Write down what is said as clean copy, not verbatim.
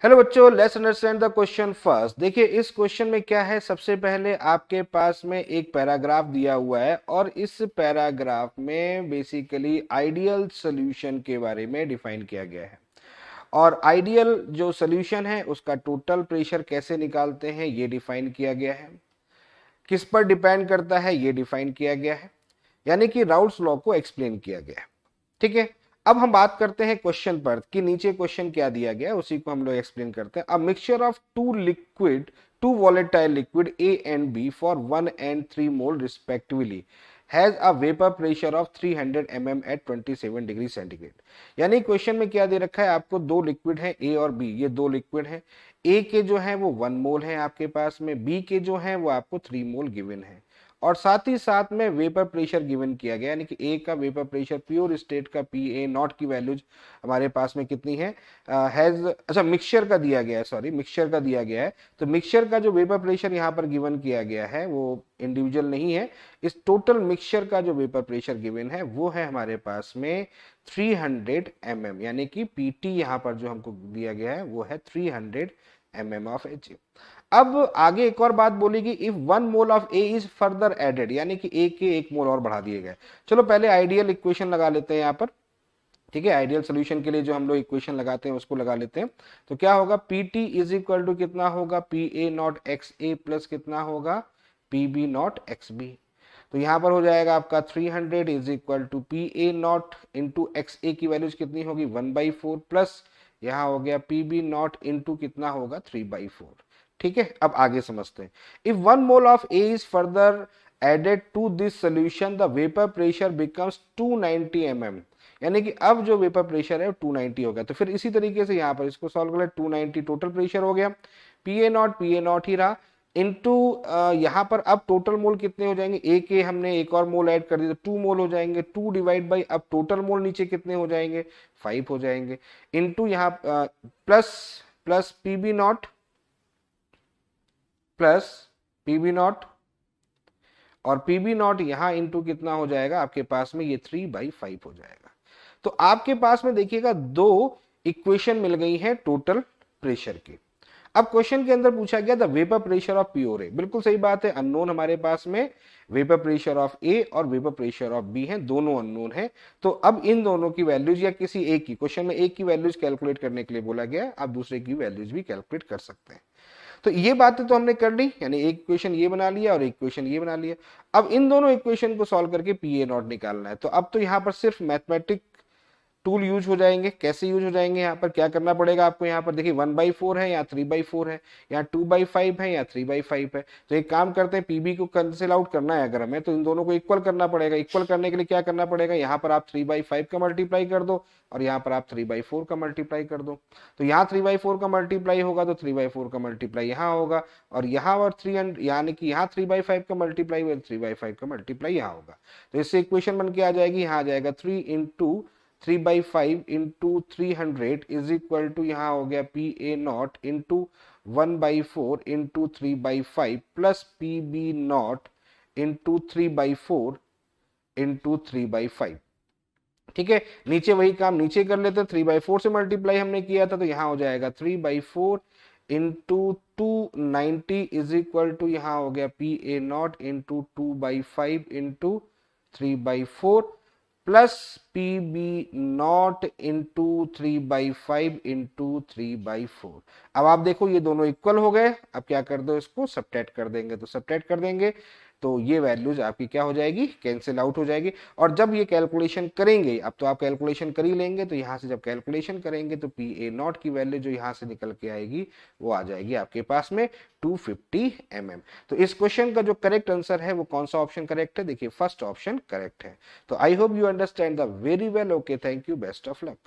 Hello बच्चों, let's understand the question first. देखिए इस क्वेश्चन में क्या है, सबसे पहले आपके पास में एक पैराग्राफ दिया हुआ है और इस पैराग्राफ में बेसिकली आइडियल सॉल्यूशन के बारे में डिफाइन किया गया है। और आइडियल जो सॉल्यूशन है उसका टोटल प्रेशर कैसे निकालते हैं ये डिफाइन किया गया है। किस पर डिपेंड करता है ये डिफाइन किया गया है, यानी कि राउल्ट्स लॉ को एक्सप्लेन किया गया है। ठीक है, अब हम बात करते हैं क्वेश्चन पर कि नीचे क्वेश्चन क्या दिया गया है, उसी को हम लोग एक्सप्लेन करते हैं। A mixture of two volatile liquid A and B for 1 and 3 mole respectively has a vapour pressure of 300 mm at 27 degree centigrade. यानी क्वेश्चन में क्या दे रखा है, आपको दो लिक्विड है ए और बी, ये दो लिक्विड है। ए के जो है वो 1 मोल है आपके पास में, बी के जो है वो आपको 3 मोल गिवन है। और साथ ही साथ में वेपर प्रेशर गिवन किया गया, यानी कि ए का वेपर प्रेशर प्योर स्टेट का पी ए नॉट की वैल्यूज हमारे पास में कितनी है, हैज अच्छा मिक्सचर का दिया गया है, सॉरी मिक्सचर का दिया गया है। तो मिक्सचर का जो वेपर प्रेशर यहाँ पर गिवन किया गया है वो इंडिविजुअल नहीं है, इस टोटल मिक्सचर का जो वेपर प्रेशर गिवन है वो है हमारे पास में 300 mm, यानी कि पीटी यहाँ पर जो हमको दिया गया है वो है 300 mm ऑफ एच। अब आगे एक और बात बोलेगी, if 1 mole of A is further added, यानी कि ए के 1 मोल और बढ़ा दिए गए। चलो पहले आइडियल इक्वेशन लगा लेते हैं यहाँ पर। ठीक है, आइडियल सोल्यूशन के लिए जो हम लोग इक्वेशन लगाते हैं उसको लगा लेते हैं। तो क्या होगा, P T is equal to कितना होगा, P A not X A plus कितना होगा, P B not X B. तो यहाँ पर हो जाएगा आपका 300 is equal to P A not into X A की वैल्यूज कितनी होगी 1/4 प्लस यहाँ हो गया पी बी नॉट इंटू कितना होगा 3/4। ठीक है, अब आगे समझते हैं। If 1 mole of A is further added to this solution the vapour pressure becomes 290 mm, यानी कि अब जो वेपर प्रेशर है 290 हो गया। तो फिर इसी तरीके से यहाँ पर इसको सॉल्व करें, 290 टोटल प्रेशर हो गया, पी ए नॉट ही रहा इनटू यहाँ पर अब टोटल मोल कितने हो जाएंगे, ए के हमने एक और मोल ऐड कर दिया तो 2 मोल हो जाएंगे, 2 डिवाइड बाई अब टोटल मोल नीचे कितने हो जाएंगे 5 हो जाएंगे, इनटू यहाँ plus plus P B naught plus P B naught और पी बी नॉट यहाँ इंटू कितना हो जाएगा आपके पास में ये 3/5 हो जाएगा। तो आपके पास में देखिएगा दो इक्वेशन मिल गई है टोटल प्रेशर की। अब क्वेश्चन के अंदर पूछा गया the vapour pressure of P और ए, बिल्कुल सही बात है, अननोन हमारे पास में वेपर प्रेशर ऑफ ए और वेपर प्रेशर ऑफ बी है, दोनों अननोन है। तो अब इन दोनों की वैल्यूज या किसी एक की, क्वेश्चन में एक की वैल्यूज कैलकुलेट करने के लिए बोला गया है, आप दूसरे की वैल्यूज भी कैलकुलेट कर सकते हैं। तो ये बातें तो हमने कर ली, यानी एक इक्वेशन ये बना लिया और एक इक्वेशन ये बना लिया। अब इन दोनों इक्वेशन को सॉल्व करके पी ए नॉट निकालना है। तो अब तो यहाँ पर सिर्फ मैथमेटिक टूल यूज हो जाएंगे। कैसे यूज हो जाएंगे, यहाँ पर क्या करना पड़ेगा आपको, यहाँ पर देखिए 1/4 है या 3/4 है, यहाँ 2/5 है या 3/5 है। तो एक काम करते हैं, पीबी को कैंसिल आउट करना है अगर हमें, तो इन दोनों को इक्वल करना पड़ेगा। इक्वल करने के लिए क्या करना पड़ेगा, यहाँ पर आप 3/5 का मल्टीप्लाई कर दो और यहाँ पर आप 3/4 का मल्टीप्लाई कर दो। तो यहाँ 3/4 का मल्टीप्लाई होगा तो 3/4 का मल्टीप्लाई यहाँ होगा, और यहाँ और 300 यानी कि यहाँ 3/5 का मल्टीप्लाई हुआ 3/5 का मल्टीप्लाई यहाँ होगा। तो इससे इक्वेशन बन के आ जाएगी, यहाँ आ जाएगा 3/5 इंटू 300 इज इक्वल टू यहाँ हो गया P A not into 1/4 into 3/5 plus P B naught into 3/4 into 3/5। ठीक है, नीचे वही काम नीचे कर लेते हैं, 3/4 से मल्टीप्लाई हमने किया था तो यहाँ हो जाएगा 3/4 इंटू 290 इज इक्वल टू यहाँ हो गया P A not into 2/5 into 3/4 plus P B naught into 3/5 into 3/4। अब आप देखो ये दोनों इक्वल हो गए, अब क्या कर दो, इसको सब्ट्रैक्ट कर देंगे। तो सब्ट्रैक्ट कर देंगे तो ये वैल्यूज आपकी क्या हो जाएगी, कैंसिल आउट हो जाएगी। और जब ये कैलकुलेशन करेंगे, अब तो आप कैलकुलेशन कर ही लेंगे, तो यहाँ से जब कैलकुलेशन करेंगे तो पी ए नॉट की वैल्यू जो यहाँ से निकल के आएगी वो आ जाएगी आपके पास में 250 mm। तो इस क्वेश्चन का जो करेक्ट आंसर है वो कौन सा ऑप्शन करेक्ट है, देखिए फर्स्ट ऑप्शन करेक्ट है। तो I hope you understand the very well. Okay, thank you, best of luck.